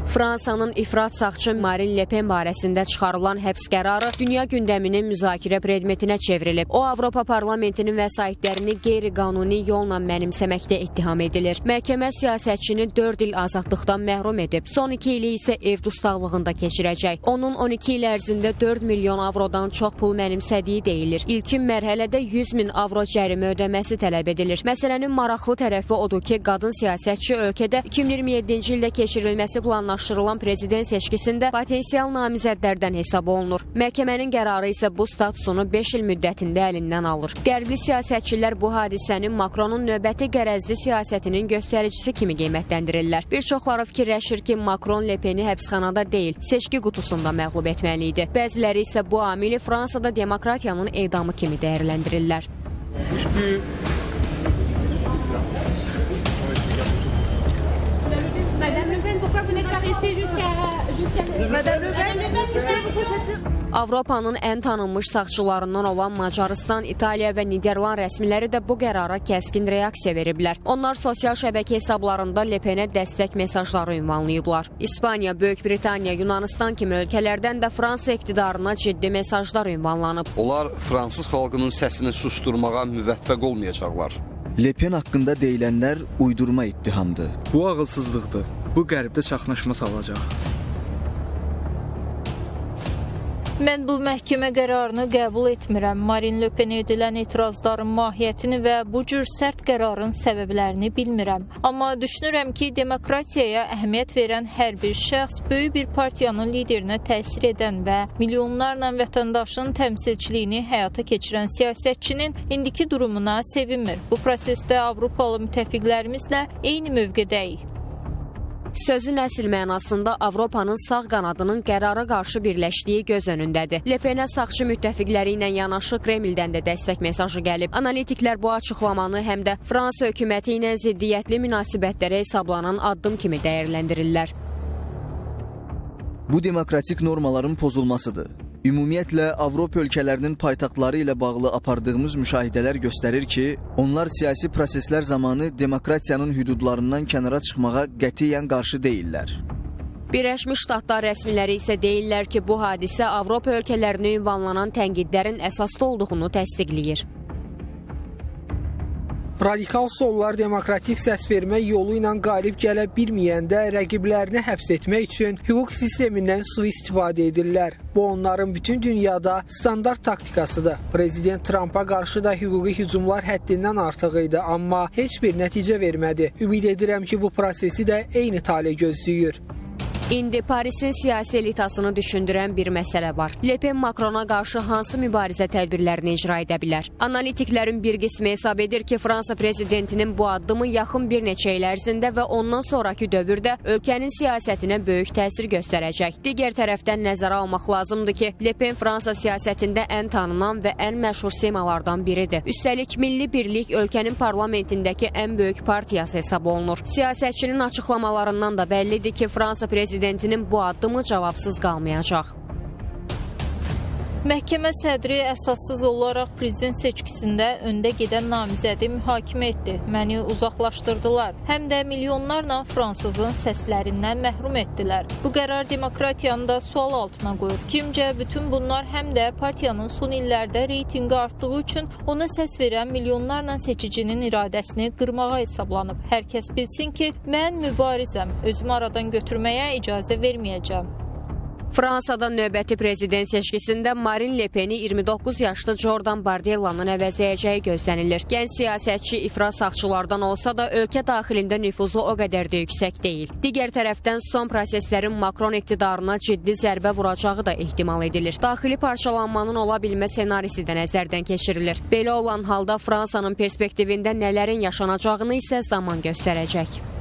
Fransanın ifrat sağçı Marine Le Pen barəsində çıxarılan həbs qərarı dünya gündəminin müzakirə predmetinə çevrilib. O, Avropa Parlamentinin vəsaitlərini qeyri-qanuni yolla mənimsəməkdə ittiham edilir. Məhkəmə siyasətçini 4 il azadlıqdan məhrum edib. Son 2 ili isə ev dustaqlığında keçirəcək. Onun 12 il ərzində 4 milyon avrodan çox pul mənimsədiyi deyilir. İlkin mərhələdə 100 min avro cərimə ödəməsi tələb edilir. Məsələnin maraqlı tərəfi odur ki, qadın siyasətçi ölkədə 2027-ci ildə keçirilməsi planlaşdırılan prezident seçkisində potensial namizədlərdən hesab olunur. Məhkəmənin qərarı isə bu statusunu 5 il müddətində əlindən alır. Qərbli siyasətçilər bu hadisənin Makronun növbəti qərəzli siyasətinin göstəricisi kimi qiymətləndirirlər. Bir çoxları fikirləşir ki, Makron Le Peni həbsxanada deyil, seçki qutusunda məğlub etməli idi. Bəziləri isə bu amili Fransada demokratiyanın edamı kimi dəyərləndirirlər. Avropanın ən tanınmış sağçılarından olan Macarıstan, İtaliya və Niderland rəsmiləri də bu qərara kəskin reaksiya veriblər. Onlar sosial şəbəkə hesablarında Le Penə dəstək mesajları ünvanlayıblar. İspaniya, Böyük Britaniya, Yunanistan kimi ölkələrdən də Fransa iqtidarına ciddi mesajlar ünvanlanıb. Onlar fransız xalqının səsini susturmağa müvəffəq olmayacaqlar. Le Pen haqqında deyilənlər uydurma ittihamdır. Bu ağılsızlıqdır. Bu qərbdə çaxnaşma salacaq. Mən bu məhkəmə qərarını qəbul etmirəm. Marine Le Penə edilən etirazların mahiyyətini və bu cür sərt qərarın səbəblərini bilmirəm. Amma düşünürəm ki, demokratiyaya əhəmiyyət verən hər bir şəxs böyük bir partiyanın liderinə təsir edən və milyonlarla vətəndaşın təmsilçiliyini həyata keçirən siyasətçinin indiki durumuna sevinmir. Bu prosesdə Avropalı müttəfiqlərimizlə eyni mövqedəyik. Sözün əsl mənasında Avropanın sağ qanadının qərara qarşı birləşdiyi göz önündədir. Le Penə sağçı müttəfiqləri ilə yanaşı Kremldən də dəstək mesajı gəlib. Analitiklər bu açıqlamanı həm də Fransa hökuməti ilə ziddiyyətli münasibətlərə hesablanan addım kimi dəyərləndirirlər. Bu demokratik normaların pozulmasıdır. Ümumiyyətlə, Avropa ölkələrinin paytaxtları ilə bağlı apardığımız müşahidələr göstərir ki, onlar siyasi proseslər zamanı demokratiyanın hüdudlarından kənara çıxmağa qətiyyən qarşı deyillər. Birləşmiş Ştatlar rəsmiləri isə deyirlər ki, bu hadisə Avropa ölkələrinə ünvanlanan tənqidlərin əsaslı olduğunu təsdiqləyir. Radikal sollar demokratik səsvermə yolu ilə qalib gələ bilməyəndə rəqiblərini həbs etmək üçün hüquq sistemindən sui-istifadə edirlər. Bu onların bütün dünyada standart taktikasıdır. Prezident Trumpa qarşı da hüquqi hücumlar həddindən artıq idi, amma heç bir nəticə vermədi. Ümid edirəm ki, bu prosesi də eyni tale gözləyir. İndi Parisin siyasi elitasını düşündürən bir məsələ var. Le Pen Makrona qarşı hansı mübarizə tədbirlərini icra edə bilər? Analitiklərin bir qismi hesab edir ki, Fransa prezidentinin bu addımı yaxın bir neçə il ərzində və ondan sonraki dövrdə ölkənin siyasətinə böyük təsir göstərəcək. Digər tərəfdən nəzərə almaq lazımdır ki, Le Pen Fransa siyasətində ən tanınan və ən məşhur semalardan biridir. Üstəlik, Milli Birlik ölkənin parlamentindəki ən böyük partiyası hesab olunur. Siyasətçinin açıqlamalarından da bəllidir ki, Fransa prezidentinin bu addımı cavabsız qalmayacaq. Məhkəmə sədri əsassız olaraq prezident seçkisində öndə gedən namizədi mühakimə etdi. Məni uzaqlaşdırdılar. Həm də milyonlarla fransızın səslərindən məhrum etdilər. Bu qərar demokratiyanı da sual altına qoyur. Kimcə, bütün bunlar həm də partiyanın son illərdə reytinqi artdığı üçün ona səs verən milyonlarla seçicinin iradəsini qırmağa hesablanıb. Hər kəs bilsin ki, mən mübarizəm, özümü aradan götürməyə icazə verməyəcəm. Fransada növbəti prezident seçkisində Marine Le Peni 29 yaşlı Jordan Bardellanın əvəzləyəcəyi gözlənilir. Gənc siyasətçi ifrat sağçılardan olsa da ölkə daxilində nüfuzu o qədər də yüksək deyil. Digər tərəfdən son proseslərin Makron iqtidarına ciddi zərbə vuracağı da ehtimal edilir. Daxili parçalanmanın ola bilmə senarisi də nəzərdən keçirilir. Belə olan halda Fransanın perspektivində nələrin yaşanacağını isə zaman göstərəcək.